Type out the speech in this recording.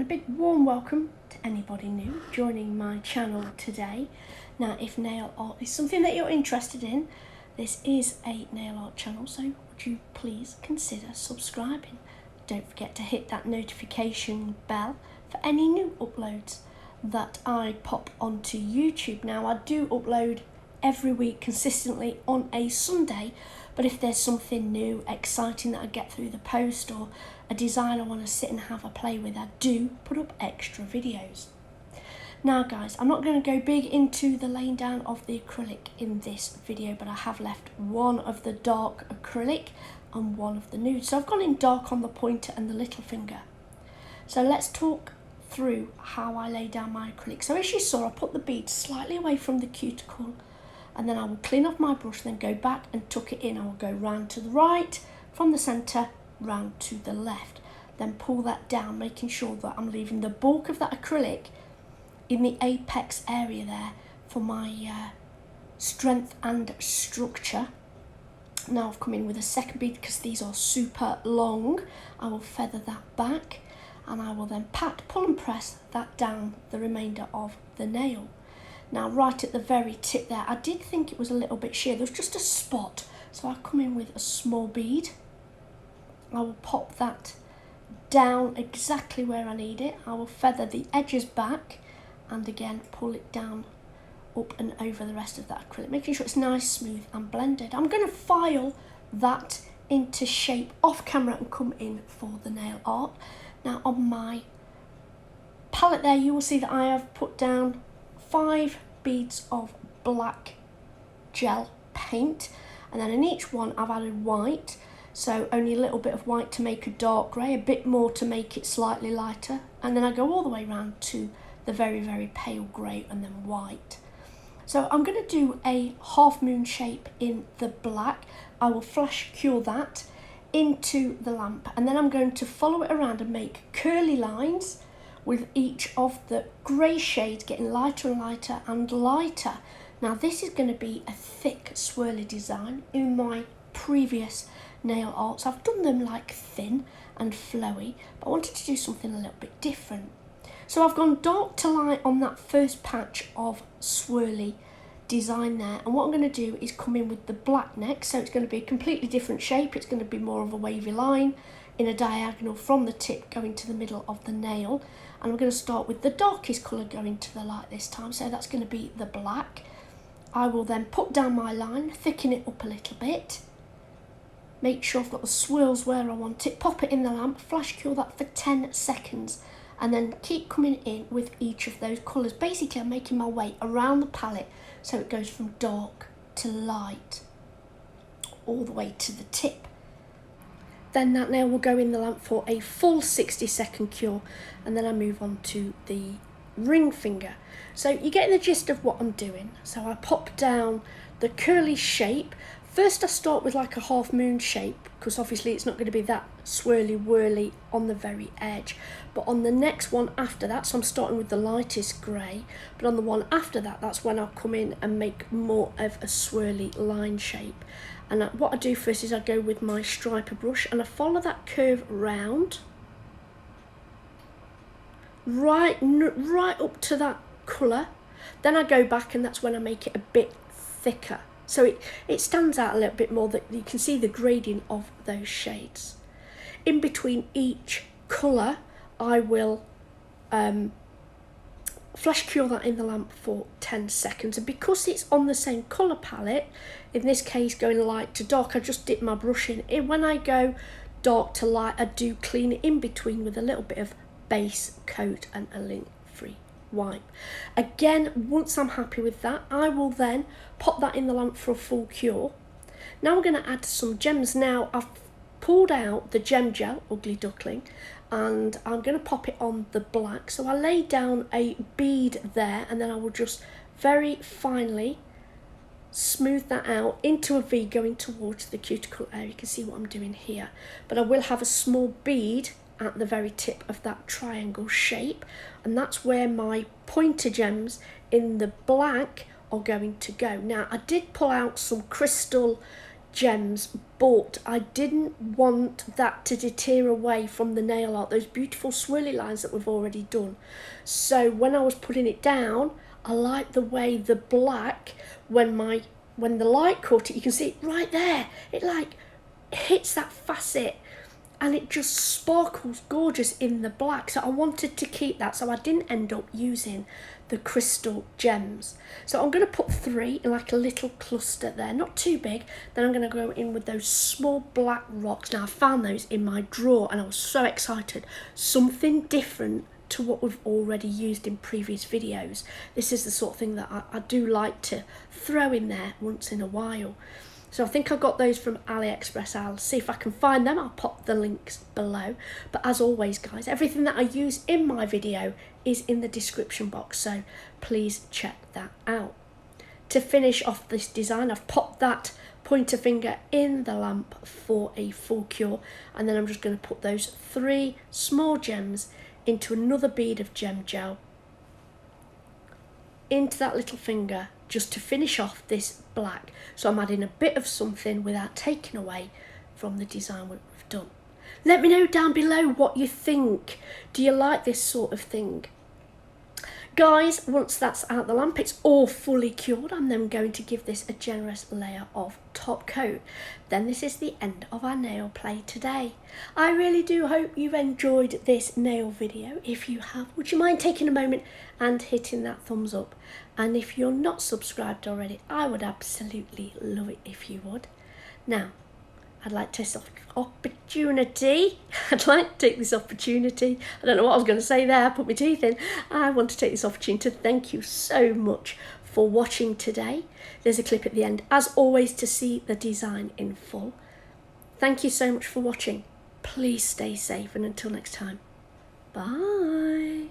and a big warm welcome to anybody new joining my channel today. Now, if nail art is something that you're interested in, this is a nail art channel, so would you please consider subscribing. Don't forget to hit that notification bell for any new uploads that I pop onto YouTube. Now, I do upload every week consistently on a Sunday, but if there's something new, exciting that I get through the post or a design I want to sit and have a play with, I do put up extra videos. Now guys, I'm not going to go big into the laying down of the acrylic in this video, but I have left one of the dark acrylic and one of the nude. So I've gone in dark on the pointer and the little finger. So let's talk through how I lay down my acrylic. So as you saw, I put the bead slightly away from the cuticle, and then I will clean off my brush, then go back and tuck it in. I will go round to the right, from the centre, round to the left. Then pull that down, making sure that I'm leaving the bulk of that acrylic in the apex area there for my strength and structure. Now I've come in with a second bead because these are super long. I will feather that back, and I will then pat, pull and press that down the remainder of the nail. Now right at the very tip there, I did think it was a little bit sheer. There was just a spot, so I come in with a small bead. I will pop that down exactly where I need it. I will feather the edges back and again pull it down up and over the rest of that acrylic, making sure it's nice, smooth and blended. I'm going to file that into shape off camera and come in for the nail art. Now on my palette there, you will see that I have put down 5 beads of black gel paint, and then in each one I've added white, so only a little bit of white to make a dark grey, a bit more to make it slightly lighter, and then I go all the way around to the very, very pale grey and then white. So I'm going to do a half moon shape in the black. I will flash cure that into the lamp, and then I'm going to follow it around and make curly lines with each of the grey shades getting lighter and lighter and lighter. Now this is going to be a thick swirly design. In my previous nail arts I've done them like thin and flowy, but I wanted to do something a little bit different. So I've gone dark to light on that first patch of swirly design there, and what I'm going to do is come in with the black next, so it's going to be a completely different shape. It's going to be more of a wavy line in a diagonal from the tip going to the middle of the nail, and I'm going to start with the darkest colour going to the light this time, so that's going to be the black. I will then put down my line, thicken it up a little bit, make sure I've got the swirls where I want it, pop it in the lamp, flash cure that for 10 seconds, and then keep coming in with each of those colours. Basically I'm making my way around the palette so it goes from dark to light all the way to the tip. Then that nail will go in the lamp for a full 60-second cure, and then I move on to the ring finger. So you're getting the gist of what I'm doing. So I pop down the curly shape. First I start with like a half moon shape, because obviously it's not going to be that swirly whirly on the very edge. But on the next one after that, so I'm starting with the lightest grey, but on the one after that, that's when I'll come in and make more of a swirly line shape. And what I do first is I go with my striper brush and I follow that curve round, right up to that colour. Then I go back, and that's when I make it a bit thicker, so it stands out a little bit more, that you can see the gradient of those shades. In between each colour I will flash cure that in the lamp for 10 seconds, and because it's on the same colour palette, in this case going light to dark, I just dip my brush in. When I go dark to light, I do clean it in between with a little bit of base coat and a lint free wipe. Again, once I'm happy with that, I will then pop that in the lamp for a full cure. Now we're going to add some gems. Now I've pulled out the gem gel, Ugly Duckling, and I'm going to pop it on the black. So I lay down a bead there, and then I will just very finely smooth that out into a V going towards the cuticle area. You can see what I'm doing here, but I will have a small bead at the very tip of that triangle shape, and that's where my pointer gems in the black are going to go. Now I did pull out some crystal gems, but I didn't want that to deter away from the nail art, those beautiful swirly lines that we've already done. So when I was putting it down, I like the way the black, when the light caught it, you can see it right there, it like hits that facet and it just sparkles gorgeous in the black. So I wanted to keep that, so I didn't end up using the crystal gems. So I'm going to put 3 in like a little cluster there, not too big. Then I'm going to go in with those small black rocks. Now I found those in my drawer and I was so excited. Something different to what we've already used in previous videos. This is the sort of thing that I do like to throw in there once in a while. So I think I got those from AliExpress. I'll see if I can find them. I'll pop the links below. But as always, guys, everything that I use in my video is in the description box, so please check that out. To finish off this design, I've popped that pointer finger in the lamp for a full cure, and then I'm just going to put those 3 small gems into another bead of gem gel into that little finger, just to finish off this black. So I'm adding a bit of something without taking away from the design we've done. Let me know down below what you think. Do you like this sort of thing? Guys, once that's out the lamp, it's all fully cured. I'm then going to give this a generous layer of top coat. Then this is the end of our nail play today. I really do hope you've enjoyed this nail video. If you have, would you mind taking a moment and hitting that thumbs up? And if you're not subscribed already, I would absolutely love it if you would. Now, I'd like to take this opportunity. I don't know what I was going to say there, I put my teeth in. I want to take this opportunity to thank you so much for watching today. There's a clip at the end, as always, to see the design in full. Thank you so much for watching. Please stay safe, and until next time, bye.